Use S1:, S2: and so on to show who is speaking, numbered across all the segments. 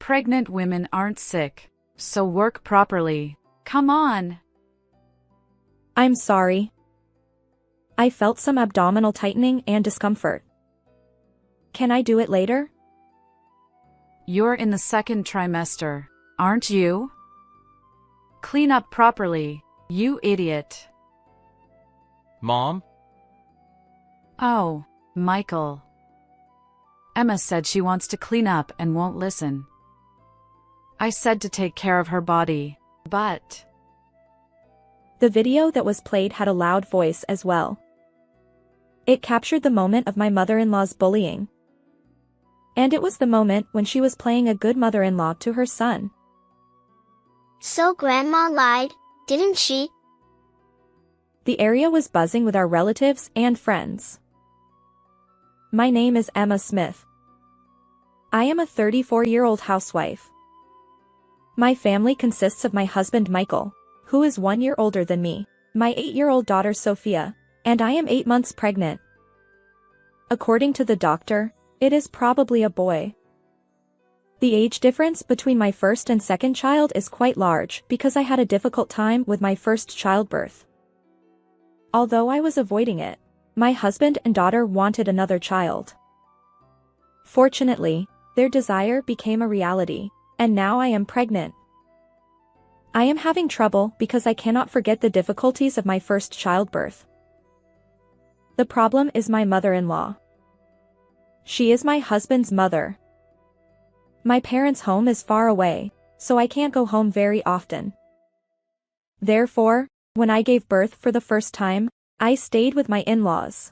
S1: Pregnant women aren't sick, so work properly. Come on.
S2: I'm sorry. I felt some abdominal tightening and discomfort. Can I do it later?
S1: You're in the second trimester, aren't you? Clean up properly, you idiot.
S3: Mom?
S1: Oh, Michael. Emma said she wants to clean up and won't listen. I said to take care of her body, but...
S2: The video that was played had a loud voice as well. It captured the moment of my mother-in-law's bullying. And it was the moment when she was playing a good mother-in-law to her son.
S4: So Grandma lied, didn't she?
S2: The area was buzzing with our relatives and friends. My name is Emma Smith. I am a 34-year-old housewife. My family consists of my husband Michael, who is 1 year older than me, my 8-year-old daughter Sophia, and I am 8 months pregnant. According to the doctor, it is probably a boy. The age difference between my first and second child is quite large because I had a difficult time with my first childbirth. Although I was avoiding it, my husband and daughter wanted another child. Fortunately, their desire became a reality, and now I am pregnant. I am having trouble because I cannot forget the difficulties of my first childbirth. The problem is my mother-in-law. She is my husband's mother. My parents' home is far away, so I can't go home very often. Therefore, when I gave birth for the first time, I stayed with my in-laws.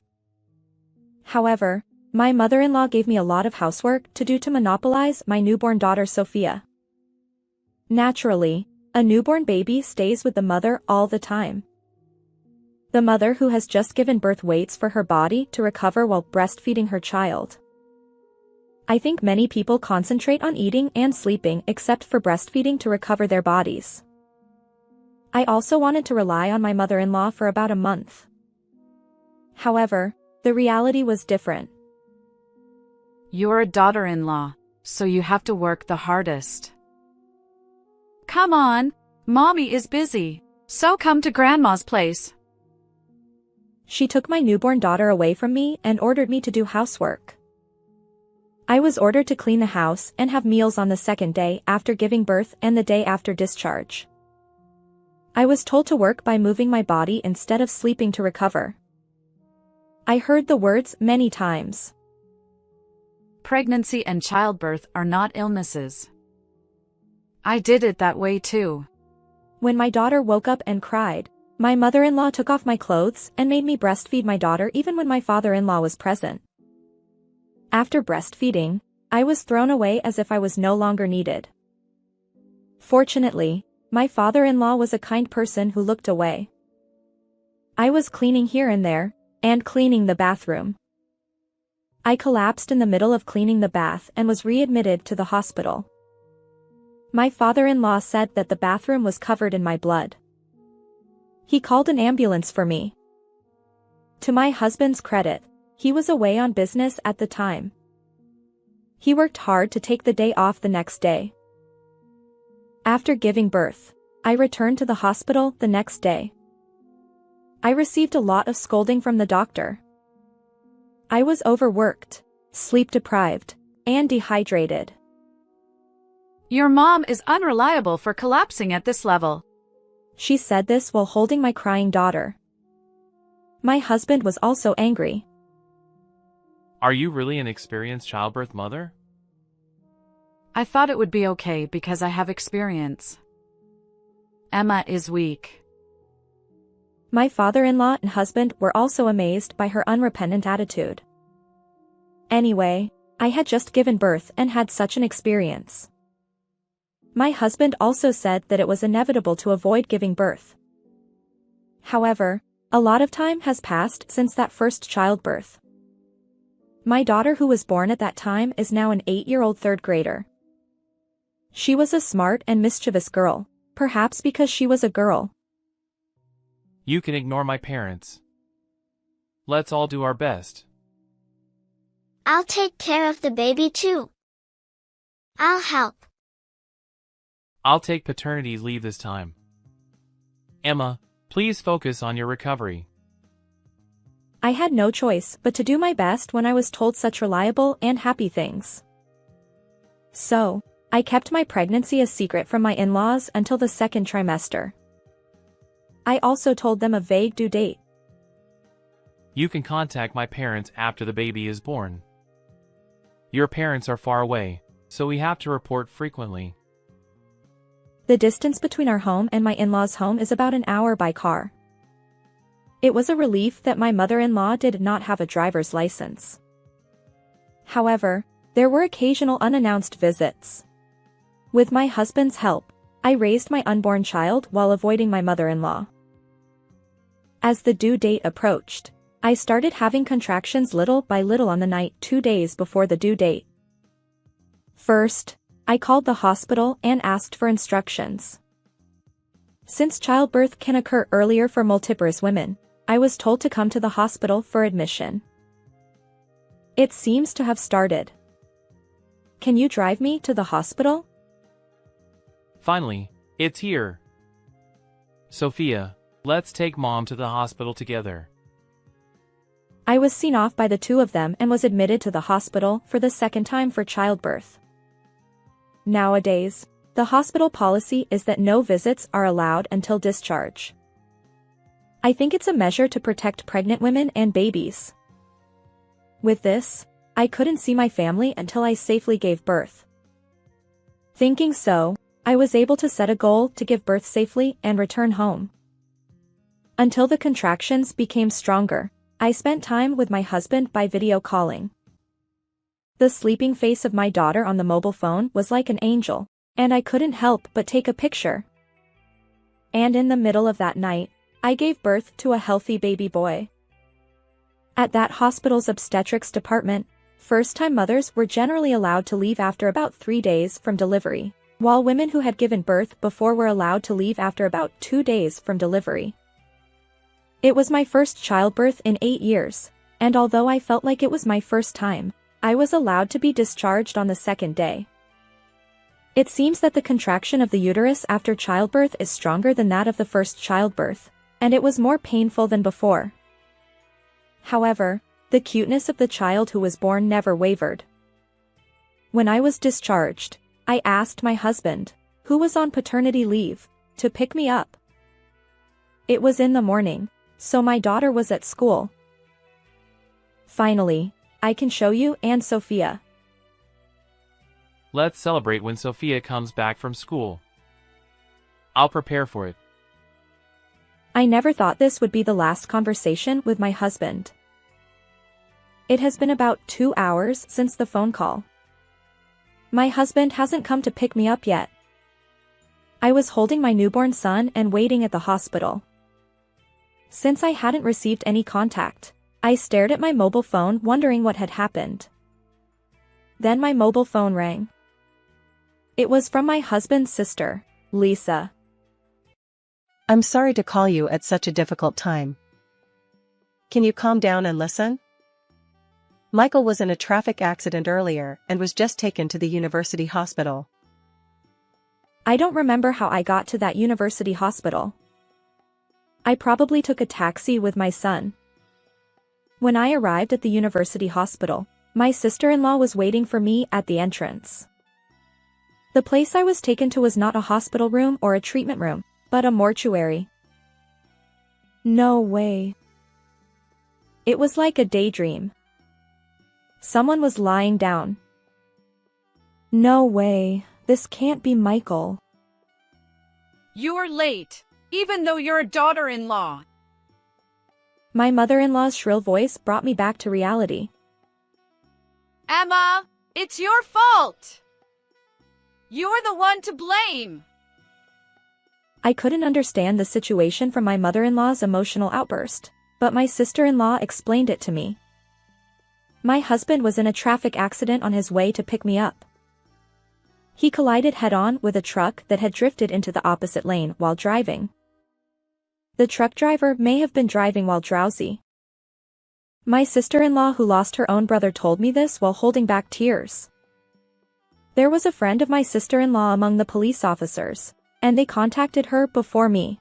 S2: However, my mother-in-law gave me a lot of housework to do to monopolize my newborn daughter Sophia. Naturally, a newborn baby stays with the mother all the time. The mother who has just given birth waits for her body to recover while breastfeeding her child. I think many people concentrate on eating and sleeping except for breastfeeding to recover their bodies. I also wanted to rely on my mother-in-law for about a month. However, the reality was different.
S1: You're a daughter-in-law, so you have to work the hardest. Come on, Mommy is busy, so come to Grandma's place.
S2: She took my newborn daughter away from me and ordered me to do housework. I was ordered to clean the house and have meals on the second day after giving birth and the day after discharge. I was told to work by moving my body instead of sleeping to recover. I heard the words many times.
S1: Pregnancy and childbirth are not illnesses. I did it that way too.
S2: When my daughter woke up and cried, my mother-in-law took off my clothes and made me breastfeed my daughter even when my father-in-law was present. After breastfeeding, I was thrown away as if I was no longer needed. Fortunately, my father-in-law was a kind person who looked away. I was cleaning here and there, and cleaning the bathroom. I collapsed in the middle of cleaning the bath and was readmitted to the hospital. My father-in-law said that the bathroom was covered in my blood. He called an ambulance for me. To my husband's credit, he was away on business at the time. He worked hard to take the day off the next day. After giving birth, I returned to the hospital the next day. I received a lot of scolding from the doctor. I was overworked, sleep-deprived, and dehydrated.
S1: Your mom is unreliable for collapsing at this level.
S2: She said this while holding my crying daughter. My husband was also angry.
S3: Are you really an experienced childbirth mother?
S1: I thought it would be okay because I have experience. Emma is weak.
S2: My father-in-law and husband were also amazed by her unrepentant attitude. Anyway, I had just given birth and had such an experience. My husband also said that it was inevitable to avoid giving birth. However, a lot of time has passed since that first childbirth. My daughter who was born at that time is now an 8-year-old third grader. She was a smart and mischievous girl, perhaps because she was a girl.
S3: You can ignore my parents. Let's all do our best.
S4: I'll take care of the baby too. I'll help.
S3: I'll take paternity leave this time. Emma, please focus on your recovery.
S2: I had no choice but to do my best when I was told such reliable and happy things. So, I kept my pregnancy a secret from my in-laws until the second trimester. I also told them a vague due date.
S3: You can contact my parents after the baby is born. Your parents are far away, so we have to report frequently.
S2: The distance between our home and my in-laws' home is about an hour by car. It was a relief that my mother-in-law did not have a driver's license. However, there were occasional unannounced visits. With my husband's help, I raised my unborn child while avoiding my mother-in-law. As the due date approached, I started having contractions little by little on the night 2 days before the due date. First, I called the hospital and asked for instructions. Since childbirth can occur earlier for multiparous women, I was told to come to the hospital for admission. It seems to have started. Can you drive me to the hospital?
S3: Finally, it's here. Sophia, let's take Mom to the hospital together.
S2: I was seen off by the two of them and was admitted to the hospital for the second time for childbirth. Nowadays, the hospital policy is that no visits are allowed until discharge. I think it's a measure to protect pregnant women and babies. With this, I couldn't see my family until I safely gave birth. Thinking so, I was able to set a goal to give birth safely and return home. Until the contractions became stronger, I spent time with my husband by video calling. The sleeping face of my daughter on the mobile phone was like an angel, and I couldn't help but take a picture. And in the middle of that night, I gave birth to a healthy baby boy. At that hospital's obstetrics department, first-time mothers were generally allowed to leave after about 3 days from delivery, while women who had given birth before were allowed to leave after about 2 days from delivery. It was my first childbirth in 8 years, and although I felt like it was my first time, I was allowed to be discharged on the second day. It seems that the contraction of the uterus after childbirth is stronger than that of the first childbirth, and it was more painful than before. However, the cuteness of the child who was born never wavered. When I was discharged, I asked my husband, who was on paternity leave, to pick me up. It was in the morning, so my daughter was at school. Finally, I can show you and Sophia.
S3: Let's celebrate when Sophia comes back from school. I'll prepare for it.
S2: I never thought this would be the last conversation with my husband. It has been about 2 hours since the phone call. My husband hasn't come to pick me up yet. I was holding my newborn son and waiting at the hospital. Since I hadn't received any contact, I stared at my mobile phone wondering what had happened. Then my mobile phone rang. It was from my husband's sister, Lisa.
S5: I'm sorry to call you at such a difficult time. Can you calm down and listen? Michael was in a traffic accident earlier and was just taken to the university hospital.
S2: I don't remember how I got to that university hospital. I probably took a taxi with my son. When I arrived at the university hospital, my sister-in-law was waiting for me at the entrance. The place I was taken to was not a hospital room or a treatment room, but a mortuary. No way. It was like a daydream. Someone was lying down. No way, this can't be Michael.
S6: You're late, even though you're a daughter-in-law.
S2: My mother-in-law's shrill voice brought me back to reality.
S6: Emma, it's your fault. You're the one to blame.
S2: I couldn't understand the situation from my mother-in-law's emotional outburst, but my sister-in-law explained it to me. My husband was in a traffic accident on his way to pick me up. He collided head-on with a truck that had drifted into the opposite lane while driving. The truck driver may have been driving while drowsy. My sister-in-law who lost her own brother told me this while holding back tears. There was a friend of my sister-in-law among the police officers, and they contacted her before me.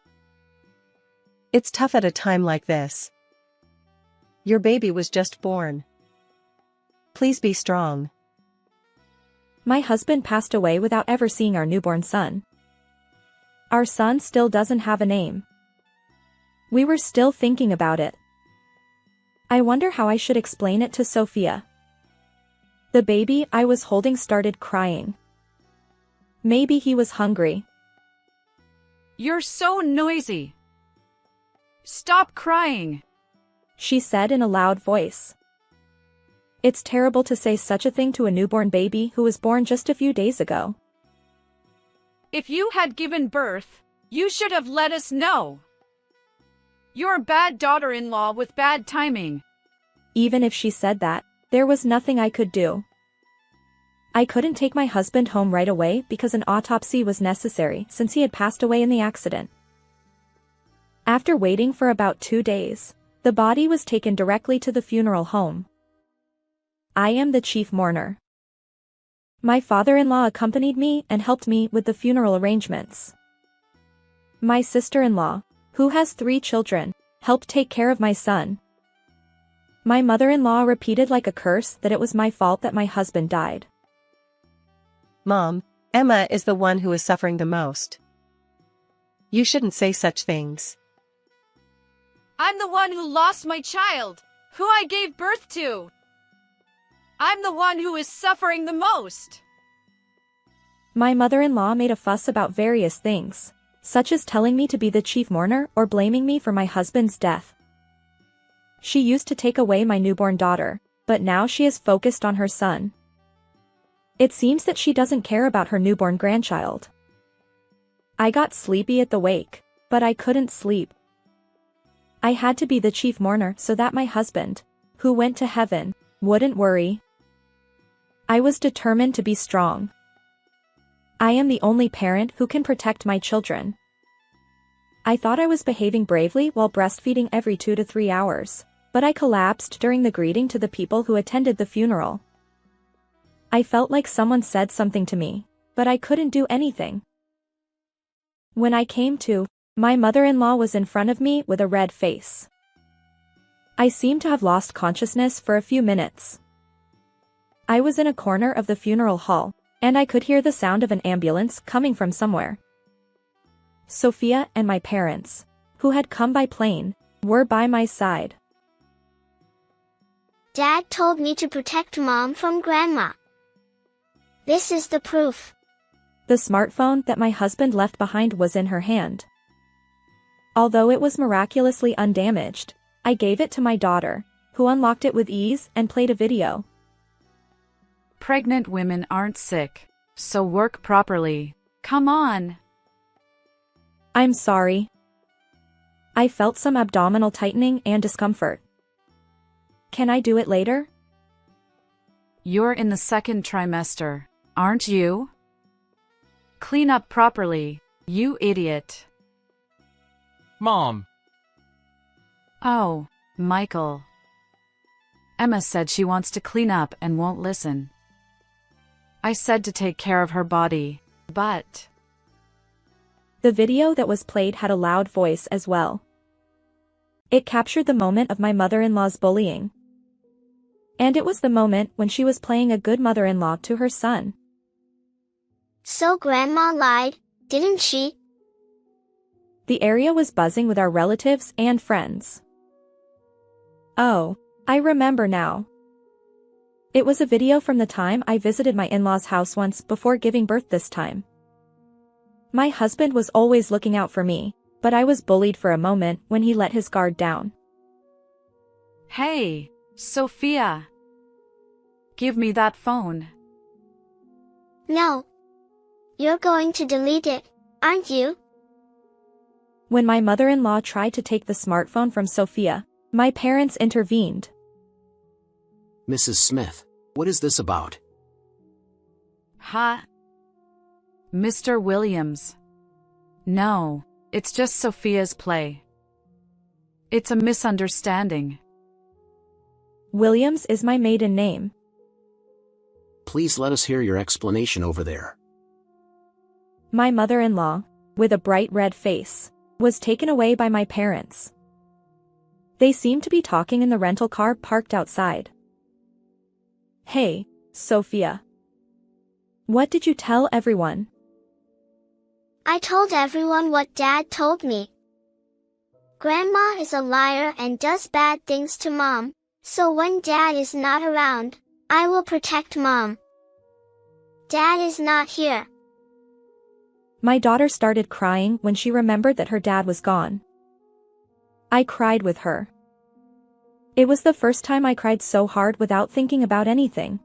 S5: It's tough at a time like this. Your baby was just born. Please be strong.
S2: My husband passed away without ever seeing our newborn son. Our son still doesn't have a name. We were still thinking about it. I wonder how I should explain it to Sophia. The baby I was holding started crying. Maybe he was hungry.
S1: You're so noisy. Stop crying,
S2: She said in a loud voice. It's terrible to say such a thing to a newborn baby who was born just a few days ago.
S1: If you had given birth, you should have let us know. You're a bad daughter-in-law with bad timing.
S2: Even if she said that, there was nothing I could do. I couldn't take my husband home right away because an autopsy was necessary since he had passed away in the accident. After waiting for about 2 days, the body was taken directly to the funeral home. I am the chief mourner. My father-in-law accompanied me and helped me with the funeral arrangements. My sister-in-law, who has 3 children, helped take care of my son. My mother-in-law repeated like a curse that it was my fault that my husband died.
S5: Mom, Emma is the one who is suffering the most. You shouldn't say such things.
S1: I'm the one who lost my child, who I gave birth to. I'm the one who is suffering the most.
S2: My mother-in-law made a fuss about various things, such as telling me to be the chief mourner or blaming me for my husband's death. She used to take away my newborn daughter, but now she is focused on her son. It seems that she doesn't care about her newborn grandchild. I got sleepy at the wake, but I couldn't sleep. I had to be the chief mourner so that my husband, who went to heaven, wouldn't worry. I was determined to be strong. I am the only parent who can protect my children. I thought I was behaving bravely while breastfeeding every 2 to 3 hours, but I collapsed during the greeting to the people who attended the funeral. I felt like someone said something to me, but I couldn't do anything. When I came to, my mother-in-law was in front of me with a red face. I seemed to have lost consciousness for a few minutes. I was in a corner of the funeral hall, and I could hear the sound of an ambulance coming from somewhere. Sophia and my parents, who had come by plane, were by my side.
S4: Dad told me to protect Mom from Grandma. This is the proof.
S2: The smartphone that my husband left behind was in her hand. Although it was miraculously undamaged, I gave it to my daughter, who unlocked it with ease and played a video.
S1: Pregnant women aren't sick, so work properly. Come on.
S2: I'm sorry. I felt some abdominal tightening and discomfort. Can I do it later?
S1: You're in the 2nd trimester, aren't you? Clean up properly, you idiot.
S3: Mom.
S1: Oh, Michael. Emma said she wants to clean up and won't listen. I said to take care of her body, but...
S2: The video that was played had a loud voice as well. It captured the moment of my mother-in-law's bullying. And it was the moment when she was playing a good mother-in-law to her son.
S4: So Grandma lied, didn't she?
S2: The area was buzzing with our relatives and friends. Oh, I remember now. It was a video from the time I visited my in-laws' house once before giving birth this time. My husband was always looking out for me, but I was bullied for a moment when he let his guard down.
S1: Hey, Sophia. Give me that phone.
S4: No. You're going to delete it, aren't you?
S2: When my mother-in-law tried to take the smartphone from Sophia, my parents intervened.
S7: Mrs. Smith, what is this about?
S1: Ha. Mr. Williams. No, it's just Sophia's play. It's a misunderstanding.
S2: Williams is my maiden name.
S7: Please let us hear your explanation over there.
S2: My mother-in-law, with a bright red face, was taken away by my parents. They seemed to be talking in the rental car parked outside. Hey, Sophia. What did you tell everyone?
S4: I told everyone what Dad told me. Grandma is a liar and does bad things to Mom, so when Dad is not around, I will protect Mom. Dad is not here.
S2: My daughter started crying when she remembered that her dad was gone. I cried with her. It was the first time I cried so hard without thinking about anything.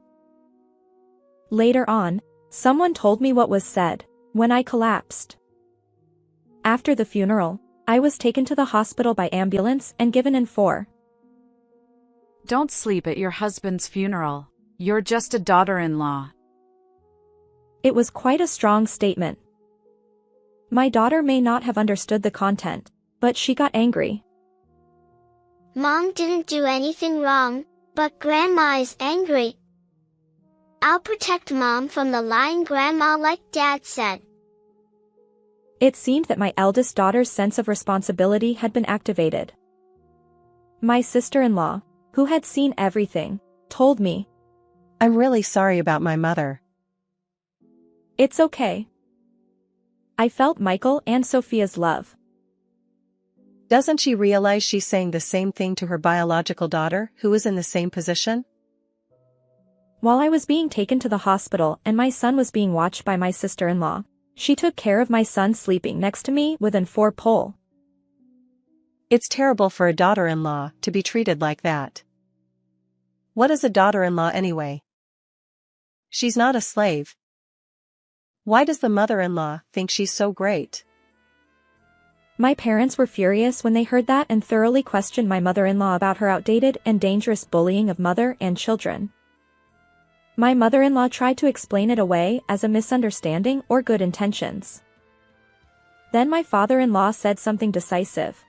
S2: Later on, someone told me what was said when I collapsed. After the funeral, I was taken to the hospital by ambulance and given in for.
S1: Don't sleep at your husband's funeral. You're just a daughter-in-law.
S2: It was quite a strong statement. My daughter may not have understood the content, but she got angry.
S4: Mom didn't do anything wrong, but Grandma is angry. I'll protect Mom from the lying grandma like Dad said.
S2: It seemed that my eldest daughter's sense of responsibility had been activated. My sister-in-law, who had seen everything, told me,
S5: I'm really sorry about my mother.
S2: It's okay. I felt Michael and Sophia's love.
S5: Doesn't she realize she's saying the same thing to her biological daughter, who is in the same position?
S2: While I was being taken to the hospital and my son was being watched by my sister-in-law, she took care of my son sleeping next to me within 4 pole.
S5: It's terrible for a daughter-in-law to be treated like that. What is a daughter-in-law anyway? She's not a slave. Why does the mother-in-law think she's so great?
S2: My parents were furious when they heard that and thoroughly questioned my mother-in-law about her outdated and dangerous bullying of mother and children. My mother-in-law tried to explain it away as a misunderstanding or good intentions. Then my father-in-law said something decisive.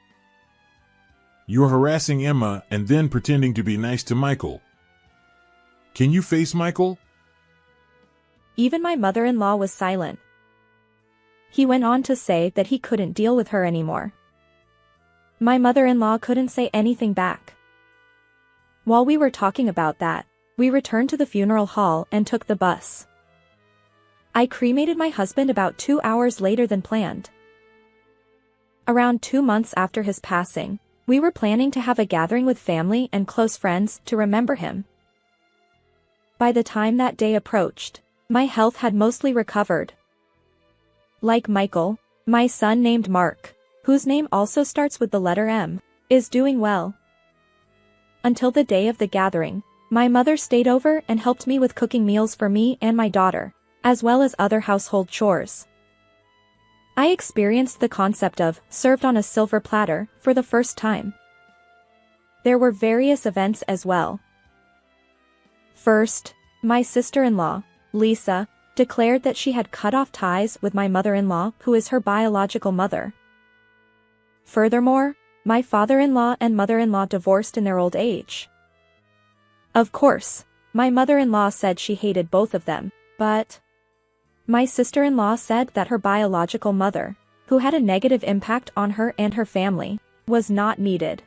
S8: You're harassing Emma and then pretending to be nice to Michael. Can you face Michael?
S2: Even my mother-in-law was silent. He went on to say that he couldn't deal with her anymore. My mother-in-law couldn't say anything back. While we were talking about that, we returned to the funeral hall and took the bus. I cremated my husband about 2 hours later than planned. Around 2 months after his passing, we were planning to have a gathering with family and close friends to remember him. By the time that day approached, my health had mostly recovered. Like Michael, my son named Mark, whose name also starts with the letter M, is doing well. Until the day of the gathering, my mother stayed over and helped me with cooking meals for me and my daughter, as well as other household chores. I experienced the concept of served on a silver platter for the first time. There were various events as well. First, my sister-in-law, Lisa, declared that she had cut off ties with my mother-in-law, who is her biological mother. Furthermore, my father-in-law and mother-in-law divorced in their old age. Of course, my mother-in-law said she hated both of them, but my sister-in-law said that her biological mother, who had a negative impact on her and her family, was not needed.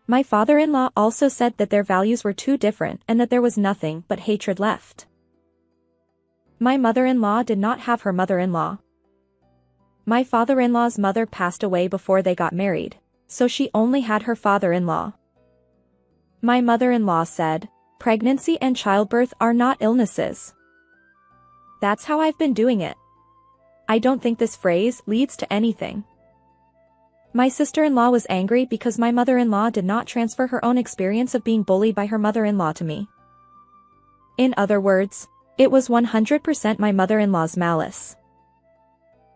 S2: My father-in-law also said that their values were too different and that there was nothing but hatred left. My mother-in-law did not have her mother-in-law. My father-in-law's mother passed away before they got married, so she only had her father-in-law. My mother-in-law said, pregnancy and childbirth are not illnesses. That's how I've been doing it. I don't think this phrase leads to anything. My sister-in-law was angry because my mother-in-law did not transfer her own experience of being bullied by her mother-in-law to me. In other words, it was 100% my mother-in-law's malice.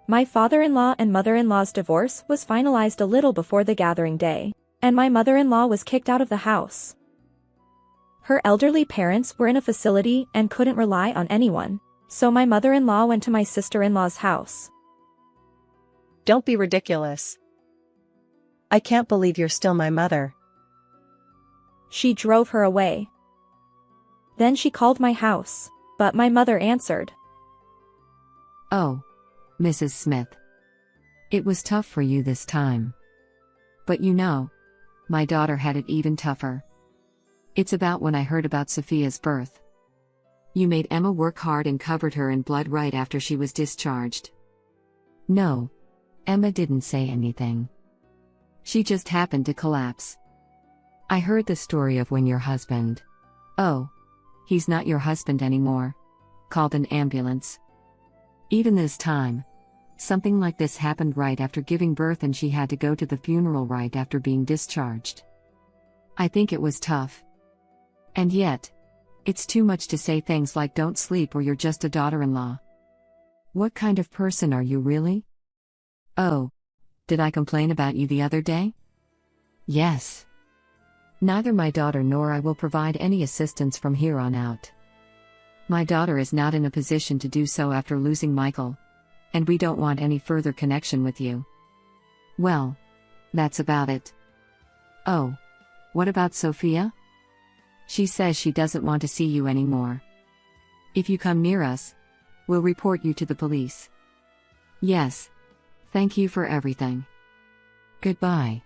S2: My father-in-law and mother-in-law's divorce was finalized a little before the gathering day, and my mother-in-law was kicked out of the house. Her elderly parents were in a facility and couldn't rely on anyone, so my mother-in-law went to my sister-in-law's house.
S5: Don't be ridiculous. I can't believe you're still my mother.
S2: She drove her away. Then she called my house, but my mother answered.
S9: Oh, Mrs. Smith. It was tough for you this time. But you know, my daughter had it even tougher. It's about when I heard about Sophia's birth. You made Emma work hard and covered her in blood right after she was discharged. No, Emma didn't say anything. She just happened to collapse. I heard the story of when your husband, oh, he's not your husband anymore, called an ambulance. Even this time, something like this happened right after giving birth and she had to go to the funeral right after being discharged. I think it was tough. And yet, it's too much to say things like don't sleep or you're just a daughter-in-law. What kind of person are you really? Oh, did I complain about you the other day? Yes. Neither my daughter nor I will provide any assistance from here on out. My daughter is not in a position to do so after losing Michael, and we don't want any further connection with you. Well, that's about it. Oh, what about Sophia? She says she doesn't want to see you anymore. If you come near us, we'll report you to the police. Yes. Thank you for everything. Goodbye.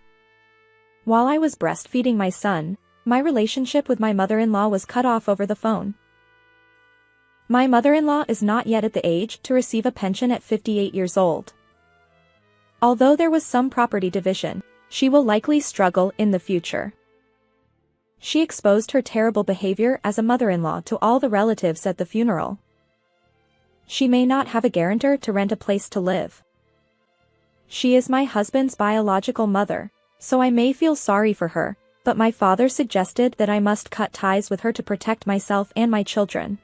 S2: While I was breastfeeding my son, my relationship with my mother-in-law was cut off over the phone. My mother-in-law is not yet at the age to receive a pension at 58 years old. Although there was some property division, she will likely struggle in the future. She exposed her terrible behavior as a mother-in-law to all the relatives at the funeral. She may not have a guarantor to rent a place to live. She is my husband's biological mother, so I may feel sorry for her, but my father suggested that I must cut ties with her to protect myself and my children.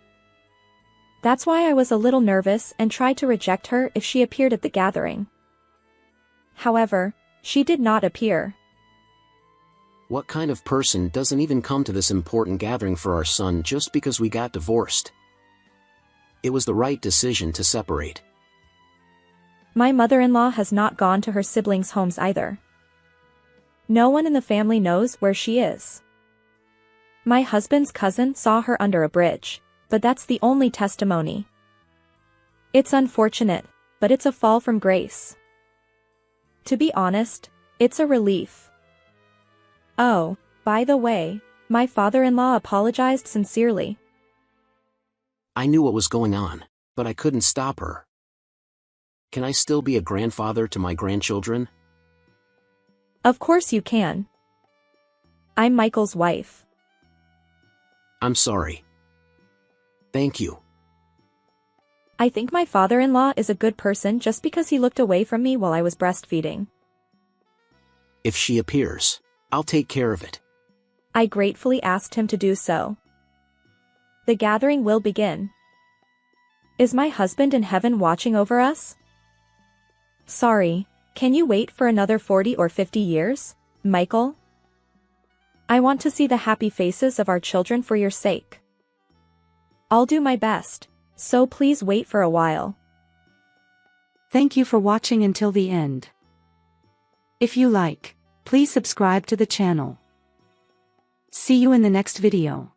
S2: That's why I was a little nervous and tried to reject her if she appeared at the gathering. However, she did not appear.
S7: What kind of person doesn't even come to this important gathering for our son just because we got divorced? It was the right decision to separate.
S2: My mother-in-law has not gone to her siblings' homes either. No one in the family knows where she is. My husband's cousin saw her under a bridge, but that's the only testimony. It's unfortunate, but it's a fall from grace. To be honest, it's a relief. Oh, by the way, my father-in-law apologized sincerely.
S7: I knew what was going on, but I couldn't stop her. Can I still be a grandfather to my grandchildren?
S2: Of course you can. I'm Michael's wife.
S7: I'm sorry. Thank you.
S2: I think my father-in-law is a good person just because he looked away from me while I was breastfeeding.
S7: If she appears, I'll take care of it.
S2: I gratefully asked him to do so. The gathering will begin. Is my husband in heaven watching over us? Sorry, can you wait for another 40 or 50 years, Michael? I want to see the happy faces of our children for your sake. I'll do my best, so please wait for a while.
S10: Thank you for watching until the end. If you like, please subscribe to the channel. See you in the next video.